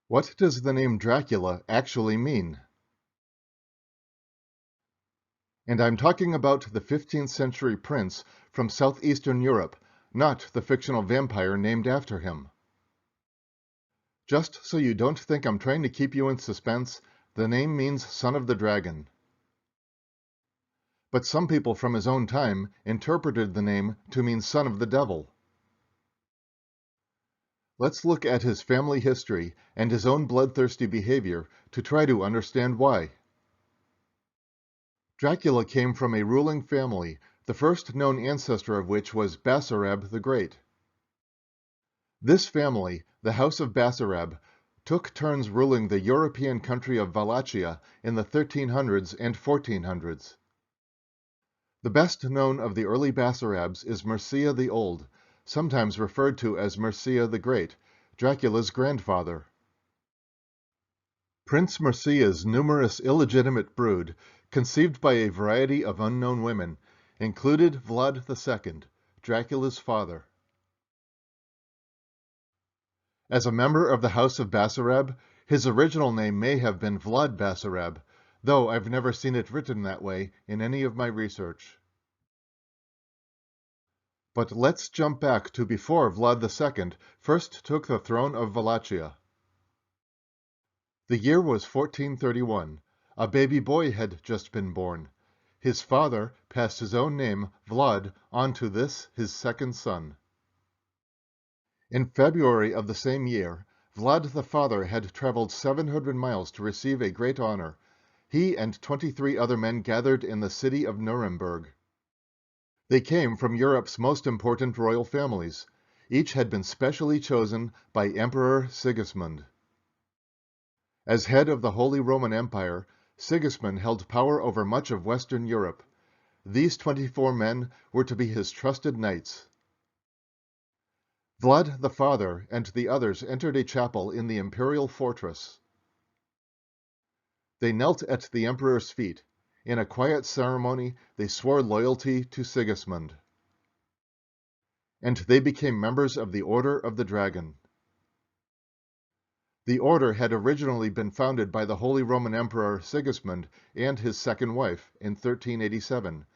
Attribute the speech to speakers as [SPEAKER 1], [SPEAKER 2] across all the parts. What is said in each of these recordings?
[SPEAKER 1] What does the name Dracula actually mean? And I'm talking about the 15th century prince from southeastern Europe, not the fictional vampire named after him. Just so you don't think I'm trying to keep you in suspense, the name means son of the dragon. But some people from his own time interpreted the name to mean son of the devil. Let's look at his family history and his own bloodthirsty behavior to try to understand why. Dracula came from a ruling family, the first known ancestor of which was Basarab the Great. This family, the House of Basarab, took turns ruling the European country of Wallachia in the 1300s and 1400s. The best known of the early Basarabs is Mircea the Old, sometimes referred to as Mircea the Great, Dracula's grandfather. Prince Mircea's numerous illegitimate brood, conceived by a variety of unknown women, included Vlad II, Dracula's father. As a member of the House of Basarab, his original name may have been Vlad Basarab, though I've never seen it written that way in any of my research. But let's jump back to before Vlad II first took the throne of Wallachia. The year was 1431. A baby boy had just been born. His father passed his own name, Vlad, on to this, his second son. In February of the same year, Vlad the father had traveled 700 miles to receive a great honor. He and 23 other men gathered in the city of Nuremberg. They came from Europe's most important royal families. Each had been specially chosen by Emperor Sigismund. As head of the Holy Roman Empire, Sigismund held power over much of Western Europe. These 24 men were to be his trusted knights. Vlad the father and the others entered a chapel in the imperial fortress. They knelt at the emperor's feet. In a quiet ceremony, they swore loyalty to Sigismund. And they became members of the Order of the Dragon. The order had originally been founded by the Holy Roman Emperor Sigismund and his second wife in 1387,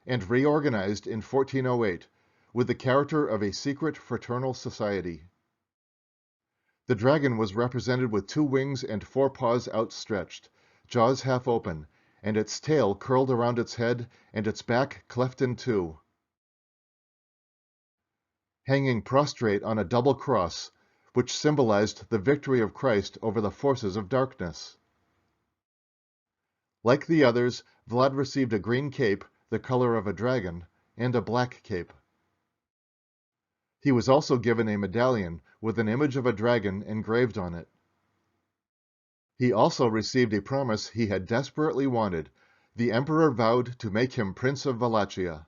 [SPEAKER 1] and reorganized in 1408, with the character of a secret fraternal society. The dragon was represented with 2 wings and 4 paws outstretched, jaws half open, and its tail curled around its head and its back cleft in 2. Hanging prostrate on a double cross, which symbolized the victory of Christ over the forces of darkness. Like the others, Vlad received a green cape, the color of a dragon, and a black cape. He was also given a medallion with an image of a dragon engraved on it. He also received a promise he had desperately wanted. The emperor vowed to make him Prince of Wallachia.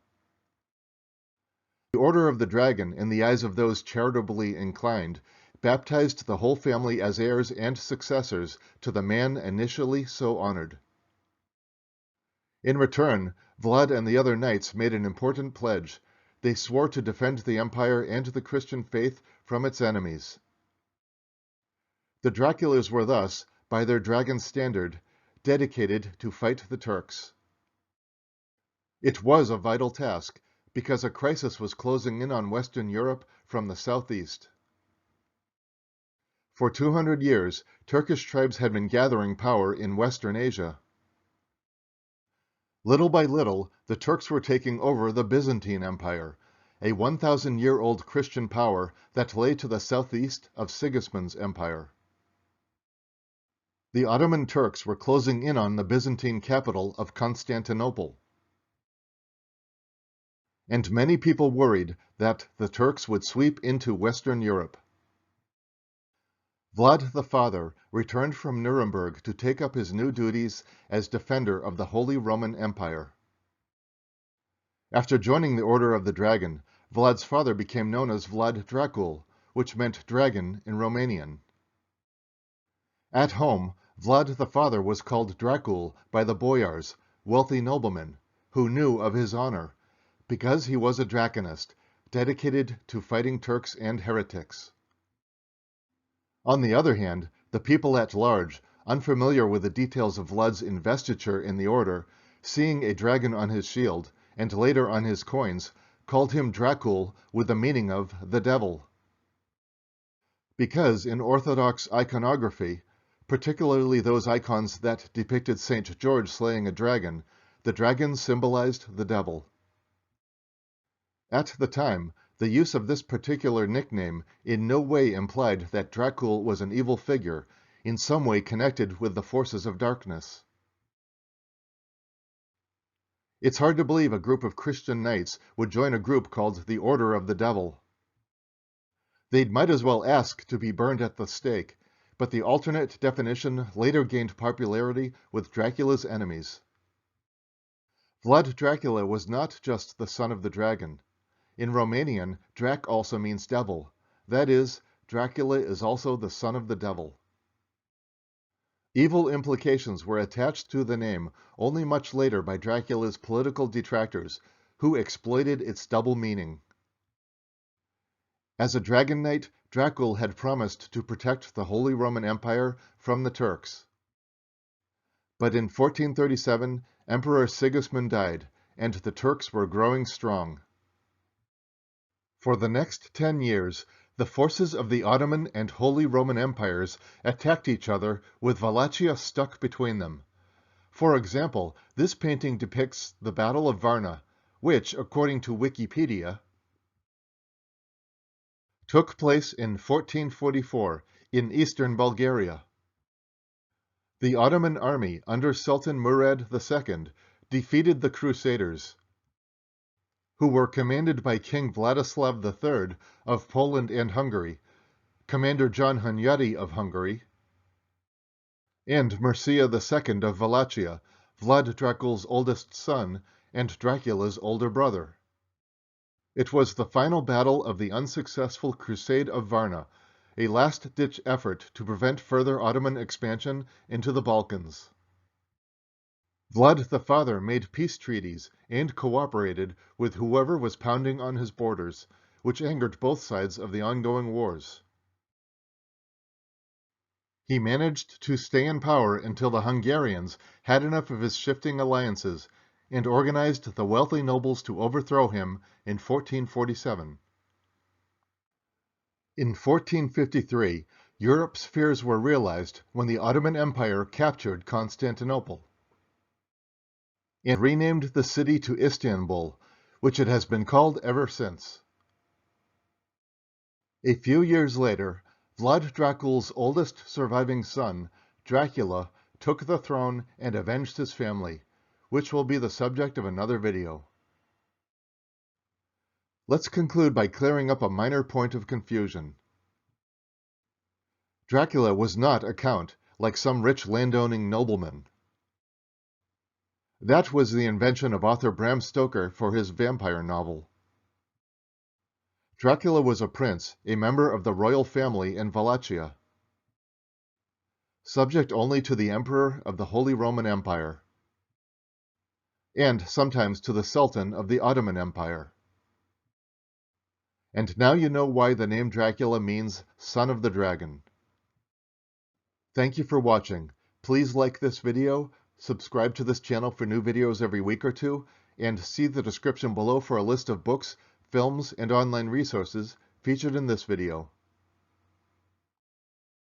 [SPEAKER 1] The Order of the Dragon, in the eyes of those charitably inclined, baptized the whole family as heirs and successors to the man initially so honored. In return, Vlad and the other knights made an important pledge. They swore to defend the empire and the Christian faith from its enemies. The Draculas were thus, by their dragon standard, dedicated to fight the Turks. It was a vital task, because a crisis was closing in on Western Europe from the southeast. For 200 years, Turkish tribes had been gathering power in Western Asia. Little by little, the Turks were taking over the Byzantine Empire, a 1,000-year-old Christian power that lay to the southeast of Sigismund's empire. The Ottoman Turks were closing in on the Byzantine capital of Constantinople. And many people worried that the Turks would sweep into Western Europe. Vlad the father returned from Nuremberg to take up his new duties as defender of the Holy Roman Empire. After joining the Order of the Dragon, Vlad's father became known as Vlad Dracula, which meant dragon in Romanian. At home, Vlad the father was called Dracul by the boyars, wealthy noblemen, who knew of his honor, because he was a draconist, dedicated to fighting Turks and heretics. On the other hand, The people at large, unfamiliar with the details of Vlad's investiture in the order, seeing a dragon on his shield, and later on his coins, called him Dracul with the meaning of the devil. Because in Orthodox iconography, particularly those icons that depicted St. George slaying a dragon, the dragon symbolized the devil. At the time, the use of this particular nickname in no way implied that Dracul was an evil figure, in some way connected with the forces of darkness. It's hard to believe a group of Christian knights would join a group called the Order of the Devil. They might as well ask to be burned at the stake, but the alternate definition later gained popularity with Dracula's enemies. Vlad Dracula was not just the son of the dragon. In Romanian, Drac also means devil. That is, Dracula is also the son of the devil. Evil implications were attached to the name only much later by Dracula's political detractors, who exploited its double meaning. As a dragon knight, Dracul had promised to protect the Holy Roman Empire from the Turks. But in 1437, Emperor Sigismund died, and the Turks were growing strong. For the next 10 years, the forces of the Ottoman and Holy Roman Empires attacked each other with Wallachia stuck between them. For example, this painting depicts the Battle of Varna, which, according to Wikipedia, took place in 1444 in eastern Bulgaria. The Ottoman army under Sultan Murad II defeated the Crusaders, who were commanded by King Vladislav III of Poland and Hungary, Commander John Hunyadi of Hungary, and Mircea II of Wallachia, Vlad Dracul's oldest son and Dracula's older brother. It was the final battle of the unsuccessful Crusade of Varna, a last-ditch effort to prevent further Ottoman expansion into the Balkans. Vlad the Father made peace treaties and cooperated with whoever was pounding on his borders, which angered both sides of the ongoing wars. He managed to stay in power until the Hungarians had enough of his shifting alliances and organized the wealthy nobles to overthrow him in 1447. In 1453, Europe's fears were realized when the Ottoman Empire captured Constantinople and renamed the city to Istanbul, which it has been called ever since. A few years later, Vlad Dracul's oldest surviving son, Dracula, took the throne and avenged his family, which will be the subject of another video. Let's conclude by clearing up a minor point of confusion. Dracula was not a count, like some rich landowning nobleman. That was the invention of author Bram Stoker for his vampire novel. Dracula was a prince, a member of the royal family in Wallachia, subject only to the Emperor of the Holy Roman Empire, and sometimes to the Sultan of the Ottoman Empire. And now you know why the name Dracula means son of the dragon. Thank you for watching. Please like this video, subscribe to this channel for new videos every week or two, and see the description below for a list of books, films, and online resources featured in this video.